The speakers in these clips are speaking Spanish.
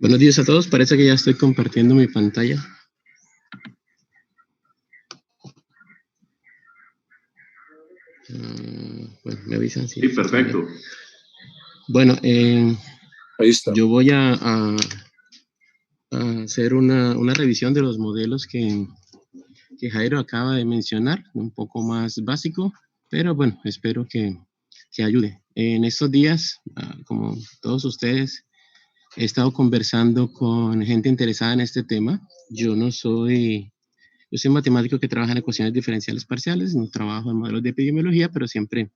Buenos días a todos, parece que ya estoy compartiendo mi pantalla. Bueno, me avisan si... Sí, perfecto. Bueno, Ahí está. yo voy a hacer una revisión de los modelos que Jairo acaba de mencionar, un poco más básico, pero bueno, espero que ayude. En estos días, como todos ustedes, he estado conversando con gente interesada en este tema. Yo soy matemático que trabaja en ecuaciones diferenciales parciales, no trabajo en modelos de epidemiología, pero siempre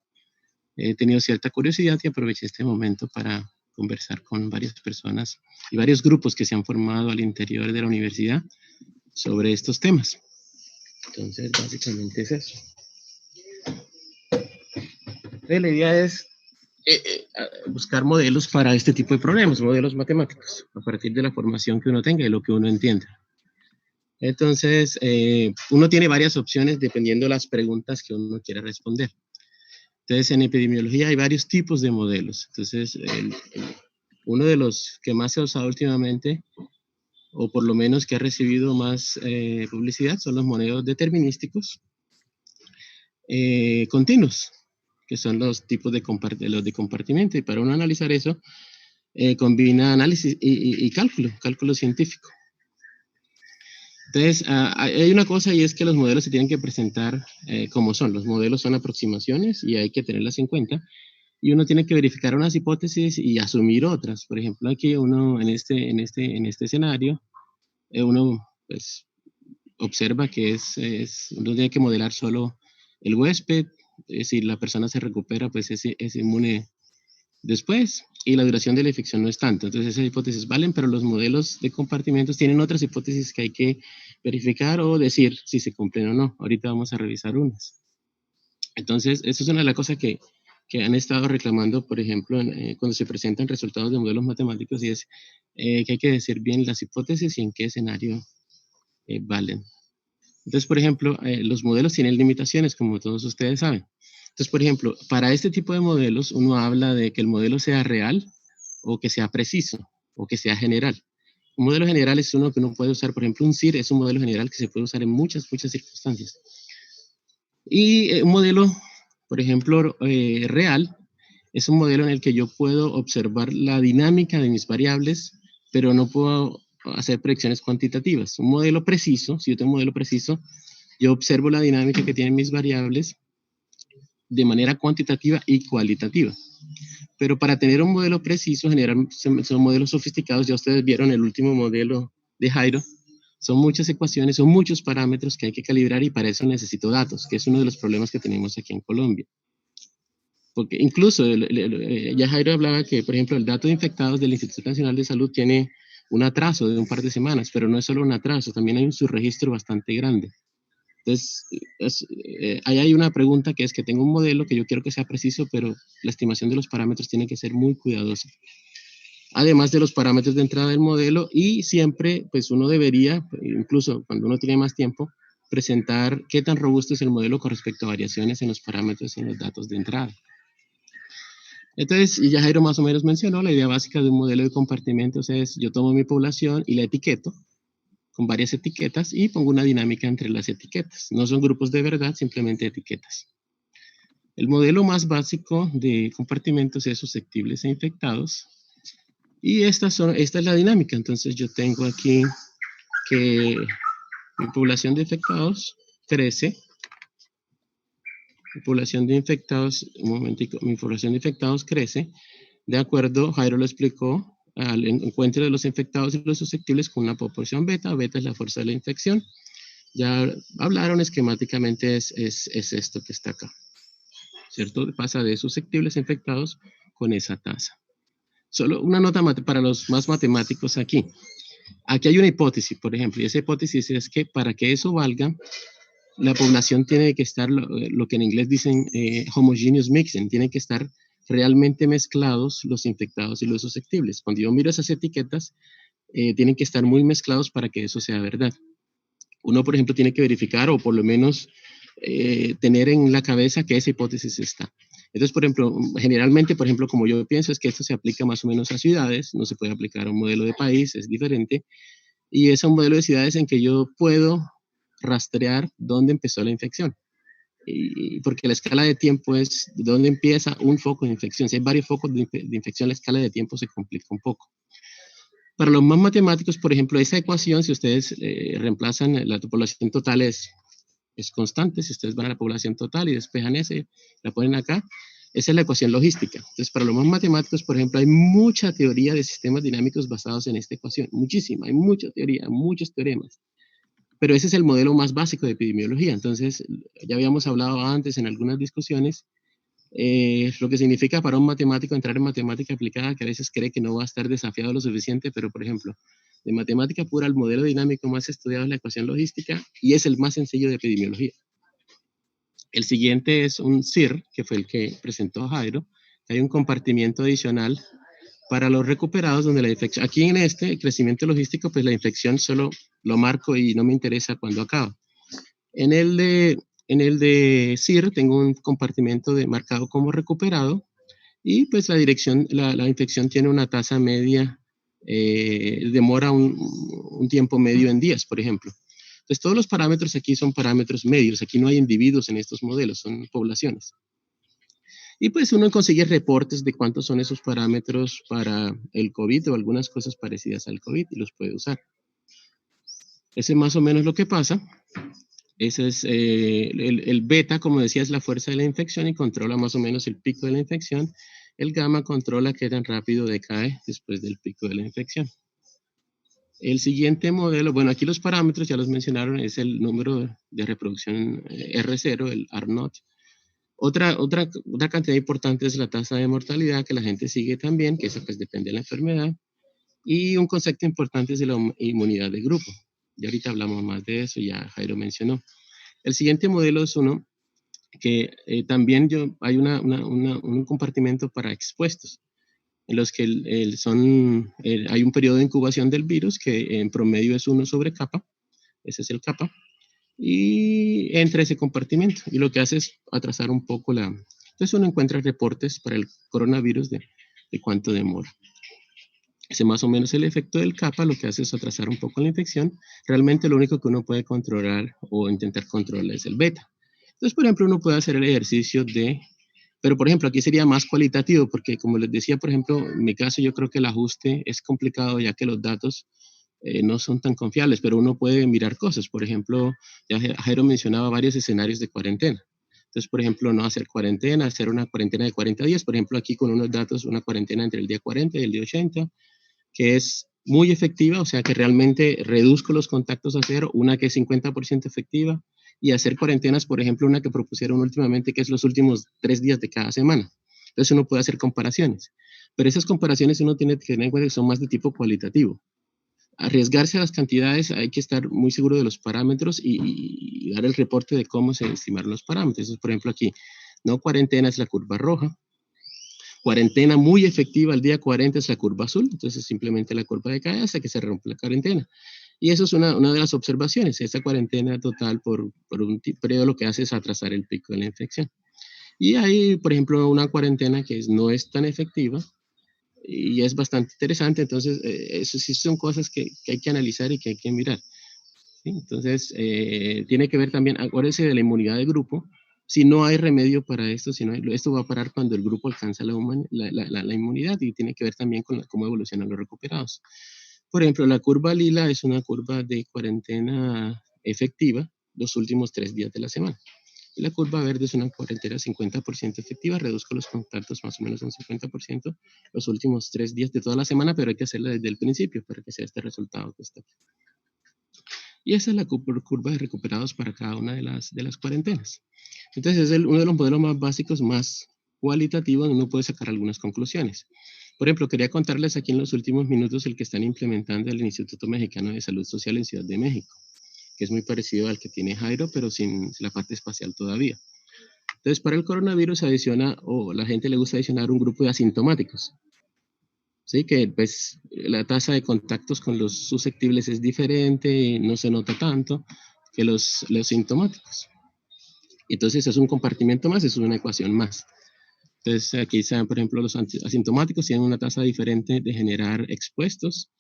he tenido cierta curiosidad y aproveché este momento para conversar con varias personas y varios grupos que se han formado al interior de la universidad sobre estos temas. Entonces, básicamente es eso. Entonces, la idea es buscar modelos para este tipo de problemas, modelos matemáticos, a partir de la formación que uno tenga y lo que uno entienda. Entonces, uno tiene varias opciones dependiendo de las preguntas que uno quiera responder. Entonces, en epidemiología hay varios tipos de modelos. Entonces, uno de los que más se ha usado últimamente, o por lo menos que ha recibido más publicidad, son los modelos determinísticos continuos, que son los tipos de compartimiento. Y para uno analizar eso, combina análisis y cálculo científico. Entonces, hay una cosa y es que los modelos se tienen que presentar como son. Los modelos son aproximaciones y hay que tenerlas en cuenta. Y uno tiene que verificar unas hipótesis y asumir otras. Por ejemplo, aquí uno en este escenario, uno pues observa que uno tiene que modelar solo el huésped. Si la persona se recupera, pues es inmune después, y la duración de la infección no es tanto. Entonces esas hipótesis valen, pero los modelos de compartimentos tienen otras hipótesis que hay que verificar o decir si se cumplen o no. Ahorita vamos a revisar unas. Entonces, eso es una de las cosas que han estado reclamando, por ejemplo, cuando se presentan resultados de modelos matemáticos, y es que hay que decir bien las hipótesis y en qué escenario valen. Entonces, por ejemplo, los modelos tienen limitaciones, como todos ustedes saben. Entonces, por ejemplo, para este tipo de modelos, uno habla de que el modelo sea real o que sea preciso o que sea general. Un modelo general es uno que uno puede usar, por ejemplo, un CIR es un modelo general que se puede usar en muchas circunstancias. Y un modelo, por ejemplo, real, es un modelo en el que yo puedo observar la dinámica de mis variables, pero no puedo hacer predicciones cuantitativas. Un modelo preciso, si yo tengo un modelo preciso, yo observo la dinámica que tienen mis variables de manera cuantitativa y cualitativa. Pero para tener un modelo preciso, generalmente son modelos sofisticados. Ya ustedes vieron el último modelo de Jairo. Son muchas ecuaciones, son muchos parámetros que hay que calibrar y para eso necesito datos, que es uno de los problemas que tenemos aquí en Colombia. Porque incluso ya Jairo hablaba que, por ejemplo, el dato de infectados del Instituto Nacional de Salud tiene un atraso de un par de semanas, pero no es solo un atraso, también hay un subregistro bastante grande. Entonces, ahí hay una pregunta que es que tengo un modelo que yo quiero que sea preciso, pero la estimación de los parámetros tiene que ser muy cuidadosa. Además de los parámetros de entrada del modelo, y siempre, pues uno debería, incluso cuando uno tiene más tiempo, presentar qué tan robusto es el modelo con respecto a variaciones en los parámetros y en los datos de entrada. Entonces, y ya Jairo más o menos mencionó, la idea básica de un modelo de compartimentos es, yo tomo mi población y la etiqueto con varias etiquetas y pongo una dinámica entre las etiquetas. No son grupos de verdad, simplemente etiquetas. El modelo más básico de compartimentos es susceptibles e infectados. Y esta es la dinámica. Entonces yo tengo aquí que mi población de infectados crece. Mi población de infectados, un momentico, mi población de infectados crece. De acuerdo, Jairo lo explicó, al encuentro de los infectados y los susceptibles con una proporción beta. Beta es la fuerza de la infección. Ya hablaron esquemáticamente, es esto que está acá, ¿cierto? Pasa de susceptibles a infectados con esa tasa. Solo una nota para los más matemáticos aquí. Aquí hay una hipótesis, por ejemplo, y esa hipótesis es que para que eso valga, la población tiene que estar, lo que en inglés dicen homogeneous mixing, tiene que estar realmente mezclados los infectados y los susceptibles. Cuando yo miro esas etiquetas, tienen que estar muy mezclados para que eso sea verdad. Uno, por ejemplo, tiene que verificar o por lo menos tener en la cabeza que esa hipótesis está. Entonces, por ejemplo, generalmente, por ejemplo, como yo pienso es que esto se aplica más o menos a ciudades, no se puede aplicar a un modelo de país, es diferente, y es un modelo de ciudades en que yo puedo rastrear dónde empezó la infección. Y porque la escala de tiempo es dónde empieza un foco de infección. Si hay varios focos de infección, la escala de tiempo se complica un poco. Para los más matemáticos, por ejemplo, esa ecuación, si ustedes reemplazan la población total es constante, si ustedes van a la población total y despejan ese, la ponen acá, esa es la ecuación logística. Entonces, para los más matemáticos, por ejemplo, hay mucha teoría de sistemas dinámicos basados en esta ecuación, muchísima, hay mucha teoría, muchos teoremas. Pero ese es el modelo más básico de epidemiología. Entonces, ya habíamos hablado antes en algunas discusiones, lo que significa para un matemático entrar en matemática aplicada, que a veces cree que no va a estar desafiado lo suficiente, pero por ejemplo, de matemática pura, el modelo dinámico más estudiado es la ecuación logística y es el más sencillo de epidemiología. El siguiente es un CIR, que fue el que presentó Jairo. Hay un compartimiento adicional para los recuperados donde la infección, aquí en este crecimiento logístico, pues la infección solo lo marco y no me interesa cuándo acaba. En el de CIR tengo un compartimento marcado como recuperado y pues la dirección, la infección tiene una tasa media, demora un tiempo medio en días, por ejemplo. Entonces todos los parámetros aquí son parámetros medios, aquí no hay individuos en estos modelos, son poblaciones. Y pues uno consigue reportes de cuántos son esos parámetros para el COVID o algunas cosas parecidas al COVID y los puede usar. Ese es más o menos lo que pasa. Ese es el beta, como decía, es la fuerza de la infección y controla más o menos el pico de la infección. El gamma controla qué tan rápido decae después del pico de la infección. El siguiente modelo, bueno, aquí los parámetros ya los mencionaron, es el número de reproducción R0, el R0. Otra cantidad importante es la tasa de mortalidad que la gente sigue también, que eso pues depende de la enfermedad. Y un concepto importante es de la inmunidad de grupo. Y ahorita hablamos más de eso, ya Jairo mencionó. El siguiente modelo es uno que también hay un compartimento para expuestos, en los que hay un periodo de incubación del virus que en promedio es 1 sobre kappa, ese es el kappa, y entra ese compartimento, y lo que hace es atrasar un poco entonces uno encuentra reportes para el coronavirus de cuánto demora. Ese más o menos el efecto del kappa, lo que hace es atrasar un poco la infección. Realmente lo único que uno puede controlar o intentar controlar es el beta. Entonces, por ejemplo, uno puede hacer el ejercicio pero por ejemplo, aquí sería más cualitativo, porque como les decía, por ejemplo, en mi caso yo creo que el ajuste es complicado ya que los datos no son tan confiables, pero uno puede mirar cosas. Por ejemplo, ya Jairo mencionaba varios escenarios de cuarentena. Entonces, por ejemplo, no hacer cuarentena, hacer una cuarentena de 40 días, por ejemplo, aquí con unos datos, una cuarentena entre el día 40 y el día 80, que es muy efectiva, o sea que realmente reduzco los contactos a cero, una que es 50% efectiva, y hacer cuarentenas, por ejemplo, una que propusieron últimamente, que es los últimos 3 días de cada semana. Entonces uno puede hacer comparaciones, pero esas comparaciones uno tiene que tener en cuenta que son más de tipo cualitativo. Arriesgarse a las cantidades, hay que estar muy seguro de los parámetros y dar el reporte de cómo se estimaron los parámetros. Entonces, por ejemplo, aquí, no cuarentena es la curva roja, cuarentena muy efectiva al día 40 es la curva azul, entonces simplemente la curva decae hasta que se rompe la cuarentena. Y eso es una de las observaciones, esta cuarentena total por un periodo lo que hace es atrasar el pico de la infección. Y hay, por ejemplo, una cuarentena que no es tan efectiva y es bastante interesante, entonces eso sí son cosas que hay que analizar y que hay que mirar. ¿Sí? Entonces, tiene que ver también, acuérdense de la inmunidad de grupo. Si no hay remedio para esto, esto va a parar cuando el grupo alcanza la inmunidad y tiene que ver también con cómo evolucionan los recuperados. Por ejemplo, la curva lila es una curva de cuarentena efectiva los últimos 3 días de la semana. Y la curva verde es una cuarentena 50% efectiva, reduzco los contactos más o menos un 50% los últimos 3 días de toda la semana, pero hay que hacerla desde el principio para que sea este resultado que está aquí. Y esa es la curva de recuperados para cada una de las cuarentenas. Entonces es uno de los modelos más básicos, más cualitativos, donde uno puede sacar algunas conclusiones. Por ejemplo, quería contarles aquí en los últimos minutos el que están implementando el Instituto Mexicano de Salud Social en Ciudad de México, que es muy parecido al que tiene Jairo, pero sin la parte espacial todavía. Entonces, para el coronavirus adiciona, o la gente le gusta adicionar un grupo de asintomáticos. Sí, que pues la tasa de contactos con los susceptibles es diferente, no se nota tanto que los sintomáticos. Entonces es un compartimento más, es una ecuación más. Entonces, aquí están, por ejemplo, los asintomáticos tienen una tasa diferente de generar expuestos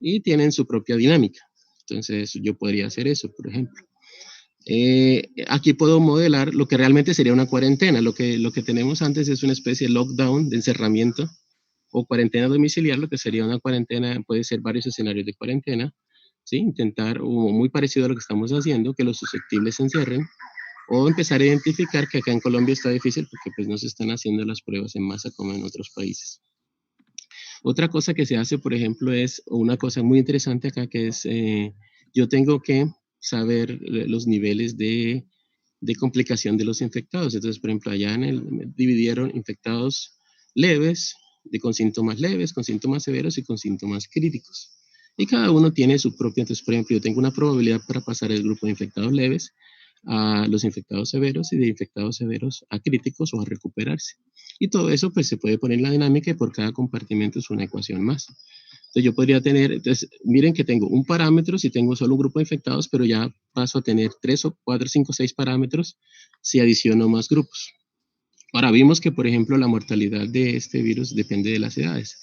y tienen su propia dinámica. Entonces, yo podría hacer eso, por ejemplo. Aquí puedo modelar lo que realmente sería una cuarentena. Lo que tenemos antes es una especie de lockdown, de encerramiento, o cuarentena domiciliar. Lo que sería una cuarentena, puede ser varios escenarios de cuarentena, ¿sí? Intentar, o muy parecido a lo que estamos haciendo, que los susceptibles se encierren, o empezar a identificar que acá en Colombia está difícil porque pues no se están haciendo las pruebas en masa como en otros países. Otra cosa que se hace, por ejemplo, es una cosa muy interesante acá, que es, yo tengo que saber los niveles de complicación de los infectados. Entonces, por ejemplo, allá dividieron infectados leves, con síntomas leves, con síntomas severos y con síntomas críticos. Y cada uno tiene su propio. Entonces, por ejemplo, yo tengo una probabilidad para pasar el grupo de infectados leves a los infectados severos y de infectados severos a críticos o a recuperarse. Y todo eso pues se puede poner en la dinámica y por cada compartimento es una ecuación más. Entonces yo podría tener, entonces miren que tengo un parámetro si tengo solo un grupo de infectados, pero ya paso a tener 3 o 4, 5, 6 parámetros si adiciono más grupos. Ahora vimos que, por ejemplo, la mortalidad de este virus depende de las edades.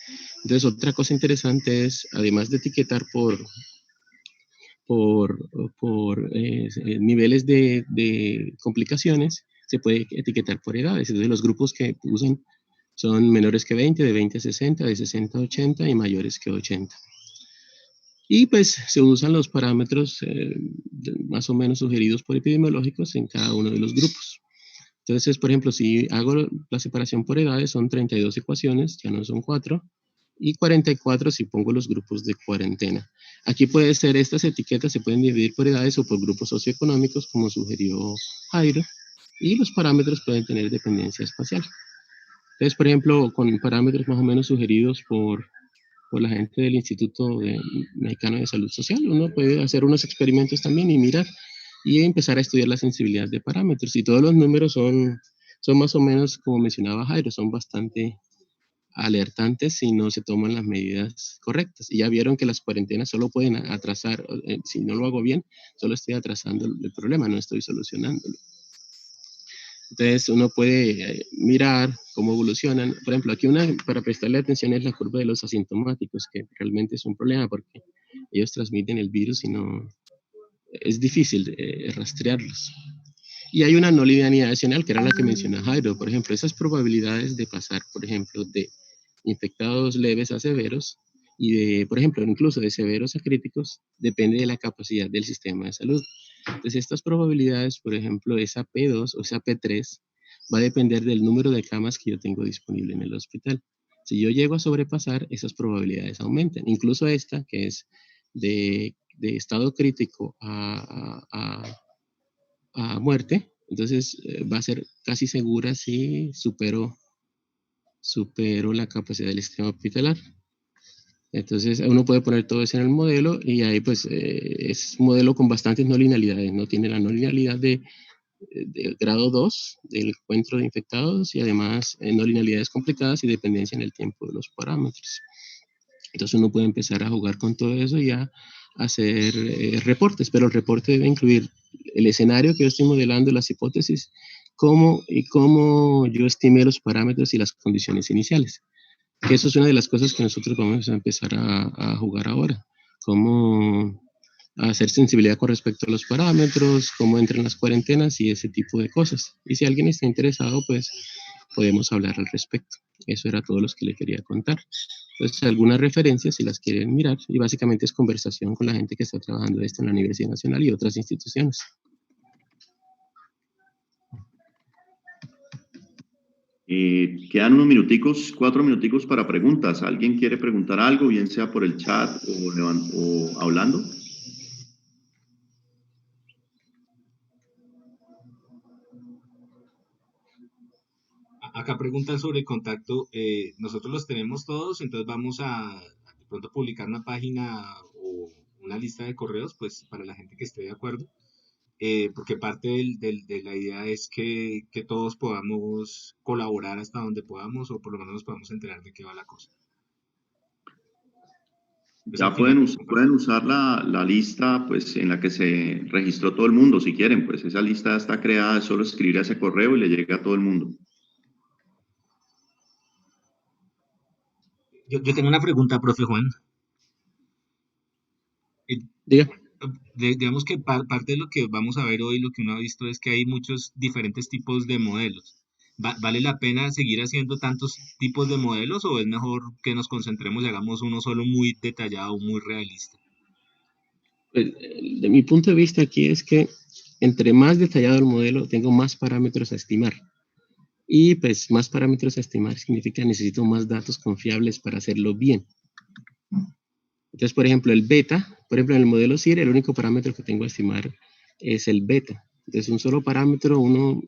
Entonces otra cosa interesante es, además de etiquetar por niveles de complicaciones, se puede etiquetar por edades. Entonces los grupos que usan son menores que 20, de 20 a 60, de 60 a 80 y mayores que 80. Y pues se usan los parámetros más o menos sugeridos por epidemiológicos en cada uno de los grupos. Entonces, por ejemplo, si hago la separación por edades, son 32 ecuaciones, ya no son 4, y 44 si pongo los grupos de cuarentena. Aquí puede ser, estas etiquetas se pueden dividir por edades o por grupos socioeconómicos, como sugirió Jairo, y los parámetros pueden tener dependencia espacial. Entonces, por ejemplo, con parámetros más o menos sugeridos por la gente del Instituto Mexicano de Salud Social, uno puede hacer unos experimentos también y mirar y empezar a estudiar la sensibilidad de parámetros. Y todos los números son más o menos, como mencionaba Jairo, son bastante alertantes si no se toman las medidas correctas. Y ya vieron que las cuarentenas solo pueden atrasar, si no lo hago bien, solo estoy atrasando el problema, no estoy solucionándolo. Entonces uno puede mirar cómo evolucionan. Por ejemplo, aquí para prestarle atención es la curva de los asintomáticos, que realmente es un problema porque ellos transmiten el virus y no es difícil rastrearlos. Y hay una no linealidad adicional, que era la que menciona Jairo. Por ejemplo, esas probabilidades de pasar, por ejemplo, de infectados leves a severos y de, por ejemplo, incluso de severos a críticos, depende de la capacidad del sistema de salud. Entonces, estas probabilidades, por ejemplo, esa P2 o esa P3, va a depender del número de camas que yo tengo disponible en el hospital. Si yo llego a sobrepasar, esas probabilidades aumentan. Incluso esta, que es de estado crítico a muerte, entonces va a ser casi segura si supero la capacidad del sistema hospitalar. Entonces uno puede poner todo eso en el modelo y ahí pues es un modelo con bastantes no linealidades, ¿no? Tiene la no linealidad de grado 2 del encuentro de infectados y además no linealidades complicadas y dependencia en el tiempo de los parámetros. Entonces uno puede empezar a jugar con todo eso y a hacer reportes, pero el reporte debe incluir el escenario que yo estoy modelando, las hipótesis, cómo yo estimé los parámetros y las condiciones iniciales. Que eso es una de las cosas que nosotros vamos a empezar a jugar ahora. Cómo hacer sensibilidad con respecto a los parámetros, cómo entran las cuarentenas y ese tipo de cosas. Y si alguien está interesado, pues podemos hablar al respecto. Eso era todo lo que le quería contar. Entonces, algunas referencias si las quieren mirar, y básicamente es conversación con la gente que está trabajando esto en la Universidad Nacional y otras instituciones. Quedan unos minuticos, 4 minuticos para preguntas. ¿Alguien quiere preguntar algo, bien sea por el chat o hablando? Acá preguntan sobre el contacto. Nosotros los tenemos todos, entonces vamos a de pronto publicar una página o una lista de correos, pues para la gente que esté de acuerdo. Porque parte de la idea es que todos podamos colaborar hasta donde podamos o por lo menos nos podamos enterar de qué va la cosa. Pues ya pueden usar la lista pues, en la que se registró todo el mundo, si quieren. Pues esa lista está creada, es solo escribir a ese correo y le llega a todo el mundo. Yo tengo una pregunta, profe Juan. Eh, Diga. digamos que parte de lo que vamos a ver hoy, lo que uno ha visto es que hay muchos diferentes tipos de modelos. ¿Vale la pena seguir haciendo tantos tipos de modelos o es mejor que nos concentremos y hagamos uno solo muy detallado, muy realista? Pues, de mi punto de vista aquí es que entre más detallado el modelo, tengo más parámetros a estimar. Y pues más parámetros a estimar significa necesito más datos confiables para hacerlo bien. Entonces, por ejemplo, el beta, por ejemplo, en el modelo CIR, el único parámetro que tengo a estimar es el beta. Entonces, un solo parámetro uno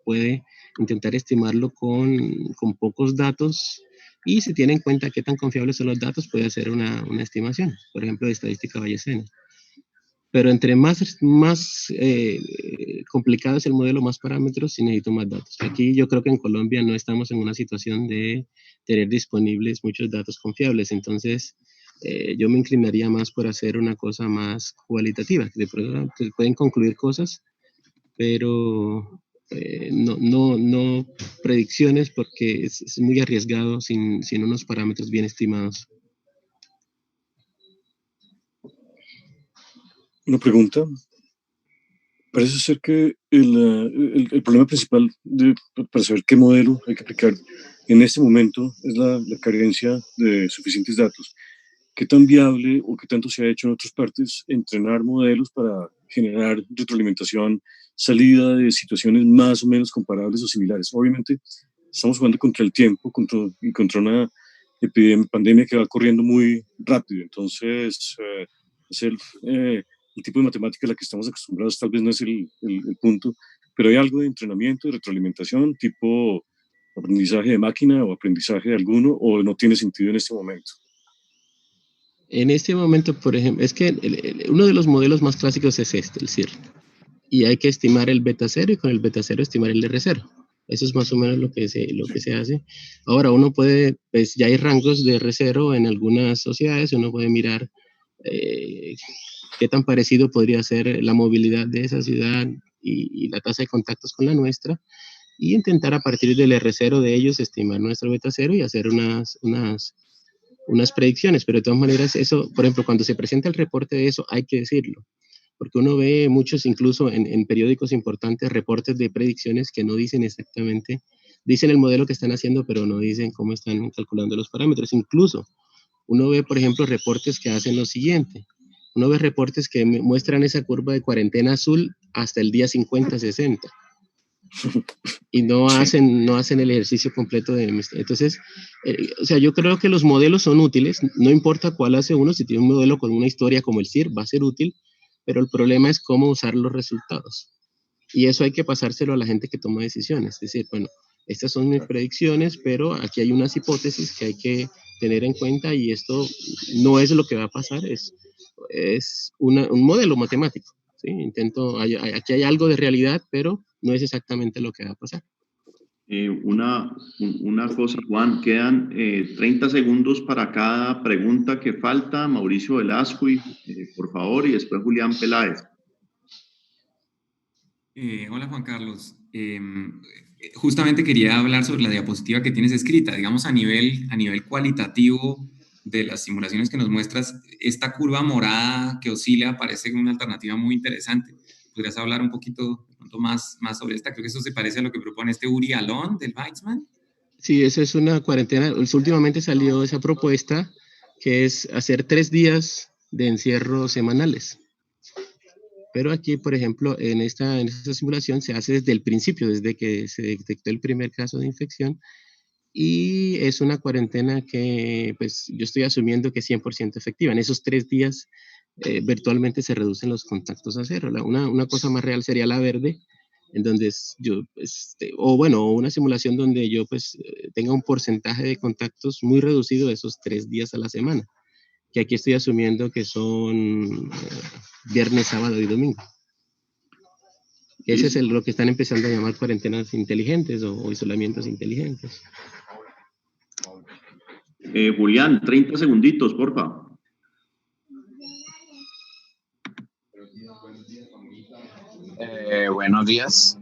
puede intentar estimarlo con pocos datos y si tiene en cuenta qué tan confiables son los datos, puede hacer una estimación, por ejemplo, de estadística bayesiana. Pero entre más complicado es el modelo, más parámetros, sí necesito más datos. Aquí yo creo que en Colombia no estamos en una situación de tener disponibles muchos datos confiables, entonces yo me inclinaría más por hacer una cosa más cualitativa, que de pronto se pueden concluir cosas, pero no predicciones porque es muy arriesgado sin unos parámetros bien estimados. Una pregunta. Parece ser que el problema principal para saber qué modelo hay que aplicar en este momento es la carencia de suficientes datos. ¿Qué tan viable o qué tanto se ha hecho en otras partes entrenar modelos para generar retroalimentación, salida de situaciones más o menos comparables o similares? Obviamente, estamos jugando contra el tiempo y contra una pandemia que va corriendo muy rápido. Entonces, hacer el tipo de matemática a la que estamos acostumbrados tal vez no es el punto, pero hay algo de entrenamiento, de retroalimentación, tipo aprendizaje de máquina o aprendizaje de alguno, o no tiene sentido en este momento. En este momento, por ejemplo, es que uno de los modelos más clásicos es este, el CIR. Y hay que estimar el beta 0 y con el beta 0 estimar el R0. Eso es más o menos lo que se hace. Ahora, uno puede, pues ya hay rangos de R0 en algunas sociedades, uno puede mirar qué tan parecido podría ser la movilidad de esa ciudad y la tasa de contactos con la nuestra, y intentar a partir del R0 de ellos estimar nuestro beta 0 y hacer unas predicciones, pero de todas maneras eso, por ejemplo, cuando se presenta el reporte de eso, hay que decirlo, porque uno ve muchos, incluso en periódicos importantes, reportes de predicciones que no dicen exactamente, dicen el modelo que están haciendo, pero no dicen cómo están calculando los parámetros. Incluso uno ve, por ejemplo, reportes que hacen lo siguiente, uno ve reportes que muestran esa curva de cuarentena azul hasta el día 50, 60 y no hacen el ejercicio completo de... Entonces, o sea, yo creo que los modelos son útiles, no importa cuál hace uno, si tiene un modelo con una historia como el CIR, va a ser útil, pero el problema es cómo usar los resultados. Y eso hay que pasárselo a la gente que toma decisiones. Es decir, bueno, estas son mis predicciones, pero aquí hay unas hipótesis que hay que tener en cuenta y esto no es lo que va a pasar, es un modelo matemático. ¿Sí? Aquí hay algo de realidad, pero no es exactamente lo que va a pasar. Una cosa, Juan, quedan 30 segundos para cada pregunta que falta. Mauricio Velasco, por favor, y después Julián Peláez. Hola Juan Carlos, justamente quería hablar sobre la diapositiva que tienes escrita, digamos a nivel cualitativo de las simulaciones que nos muestras, esta curva morada que oscila parece una alternativa muy interesante. ¿Podrías hablar un poquito más sobre esta? Creo que eso se parece a lo que propone este Uri Alon del Weizmann. Sí, eso es una cuarentena. Últimamente salió esa propuesta que es hacer 3 días de encierro semanales. Pero aquí, por ejemplo, en esta simulación se hace desde el principio, desde que se detectó el primer caso de infección, y es una cuarentena que pues yo estoy asumiendo que es 100% efectiva. En esos 3 días virtualmente se reducen los contactos a cero. Una cosa más real sería la verde, en donde yo, o bueno, una simulación donde yo pues tenga un porcentaje de contactos muy reducido de esos 3 días a la semana, que aquí estoy asumiendo que son viernes, sábado y domingo. Ese es lo que están empezando a llamar cuarentenas inteligentes o aislamientos inteligentes. Julián, 30 segunditos, porfa. Buenos días.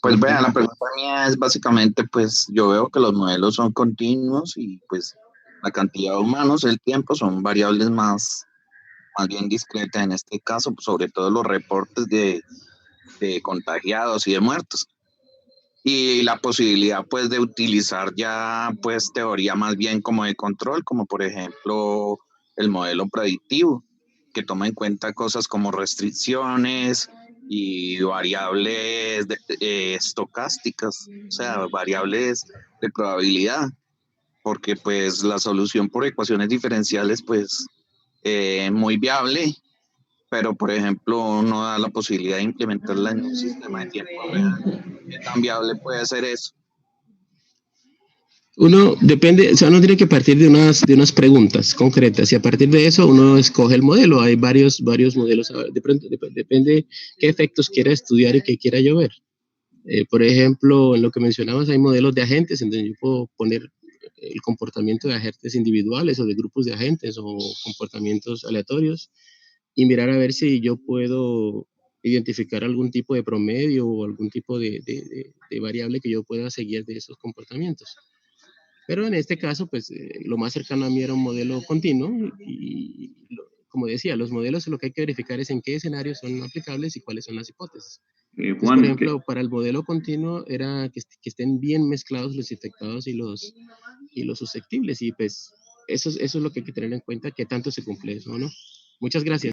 Pues vean, la pregunta mía es básicamente, pues yo veo que los modelos son continuos y pues La cantidad de humanos, el tiempo son variables más bien discretas en este caso, sobre todo los reportes de contagiados y de muertos. Y la posibilidad pues de utilizar ya pues teoría más bien como de control, como por ejemplo el modelo predictivo, que toma en cuenta cosas como restricciones y variables estocásticas, o sea, variables de probabilidad, porque pues la solución por ecuaciones diferenciales pues muy viable, pero por ejemplo no da la posibilidad de implementarla en un sistema de tiempo real. ¿Qué tan viable puede ser eso? Uno depende, o sea, uno tiene que partir de unas preguntas concretas y a partir de eso uno escoge el modelo. Hay varios modelos, depende qué efectos quiera estudiar y qué quiera llover. Por ejemplo, en lo que mencionabas, hay modelos de agentes en donde yo puedo poner el comportamiento de agentes individuales o de grupos de agentes o comportamientos aleatorios y mirar a ver si yo puedo identificar algún tipo de promedio o algún tipo de variable que yo pueda seguir de esos comportamientos. Pero en este caso, pues lo más cercano a mí era un modelo continuo como decía, los modelos lo que hay que verificar es en qué escenarios son aplicables y cuáles son las hipótesis. Entonces, por Juan, ejemplo, para el modelo continuo era que estén bien mezclados los infectados y los susceptibles y pues eso es lo que hay que tener en cuenta, que tanto se cumple eso, ¿no? Muchas gracias.